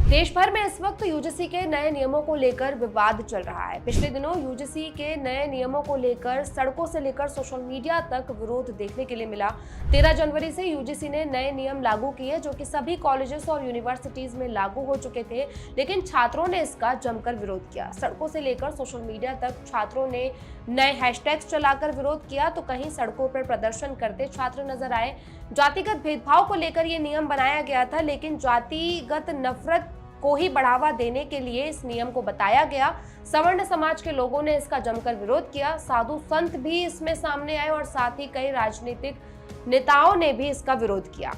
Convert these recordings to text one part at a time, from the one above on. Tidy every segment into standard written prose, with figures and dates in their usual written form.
देश भर में इस वक्त यूजीसी के नए नियमों को लेकर विवाद चल रहा है। पिछले दिनों यूजीसी के नए नियमों को लेकर सड़कों से लेकर सोशल मीडिया तक विरोध देखने के लिए मिला। 13 जनवरी से यूजीसी ने नए नियम लागू किए जो कि सभी कॉलेजेस और यूनिवर्सिटीज में लागू हो चुके थे, लेकिन छात्रों ने इसका जमकर विरोध किया। सड़कों से लेकर सोशल मीडिया तक छात्रों ने नए हैशटैग्स चलाकर विरोध किया तो कहीं सड़कों पर प्रदर्शन करते छात्र नजर आए। जातिगत भेदभाव को लेकर ये नियम बनाया गया था, लेकिन जातिगत नफरत को ही बढ़ावा देने के लिए इस नियम को बताया गया। सवर्ण समाज के लोगों ने इसका जमकर विरोध किया। साधु संत भी इसमें सामने आए और साथ ही कई राजनीतिक नेताओं ने भी इसका विरोध किया।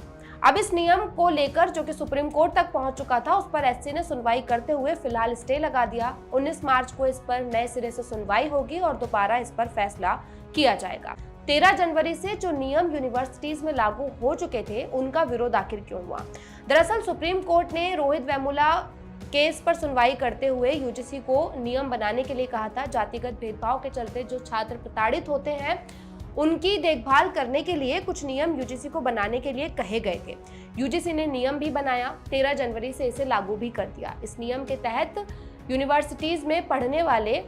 अब इस नियम को लेकर जो कि सुप्रीम कोर्ट तक पहुंच चुका था, उस पर एससी ने सुनवाई करते हुए फिलहाल स्टे लगा दिया। 19 मार्च को इस पर नए सिरे से सुनवाई होगी और दोबारा इस पर फैसला किया जाएगा। 13 जनवरी से जो नियम यूनिवर्सिटीज में लागू हो चुके थे, उनका विरोध आखिर क्यों हुआ? दरअसल सुप्रीम कोर्ट ने रोहित वेमुला केस पर सुनवाई करते हुए यूजीसी को नियम बनाने के लिए कहा था। जातिगत भेदभाव के चलते जो छात्र प्रताड़ित होते हैं, उनकी देखभाल करने के लिए कुछ नियम यूजीसी को बनाने के लिए कहे गए थे। यूजीसी ने नियम भी बनाया, 13 जनवरी से इसे लागू भी कर दिया। इस नियम के तहत यूनिवर्सिटीज में पढ़ने वाले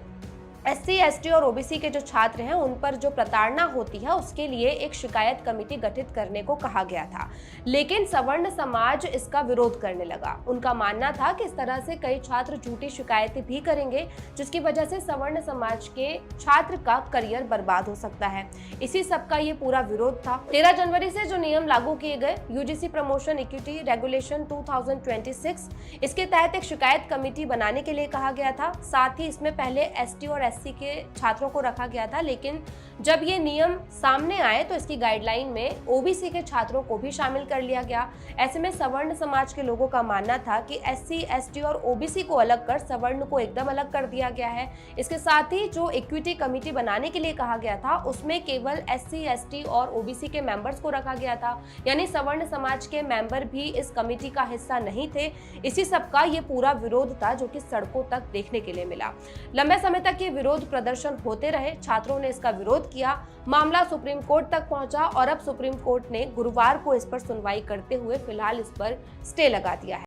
एससी, एसटी और ओबीसी के जो छात्र हैं, उन पर जो प्रताड़ना होती है उसके लिए एक शिकायत कमेटी गठित करने को कहा गया था, लेकिन सवर्ण समाज इसका विरोध करने लगा। उनका मानना था कि इस तरह से कई छात्र झूठी शिकायतें भी करेंगे, जिसकी वजह से सवर्ण समाज के छात्र का करियर बर्बाद हो सकता है। इसी सब का ये पूरा विरोध था। 13 जनवरी से जो नियम लागू किए गए, यूजीसी प्रमोशन इक्विटी रेगुलेशन 2026, इसके तहत एक शिकायत कमेटी बनाने के लिए कहा गया था। साथ ही इसमें पहले एसटी और एससी के छात्रों को रखा गया था, लेकिन जब ये नियम सामने आए तो इसकी गाइडलाइन में ओबीसी के छात्रों को भी शामिल कर लिया गया। ऐसे में सवर्ण समाज के लोगों का मानना था कि एससी, एसटी और ओबीसी को अलग कर सवर्ण को एकदम अलग कर दिया गया है। इसके साथ ही जो इक्विटी कमेटी बनाने के लिए कहा गया था, उसमें केवल एससी, एसटी और ओबीसी के मेंबर्स को रखा गया था, यानी सवर्ण समाज के मेंबर भी इस कमेटी का हिस्सा नहीं थे। इसी सब का ये पूरा विरोध था जो कि सड़कों तक देखने के लिए मिला। लंबे समय तक ये विरोध प्रदर्शन होते रहे, छात्रों ने इसका विरोध किया। मामला सुप्रीम कोर्ट तक पहुंचा और अब सुप्रीम कोर्ट ने गुरुवार को इस पर सुनवाई करते हुए फिलहाल इस पर स्टे लगा दिया है।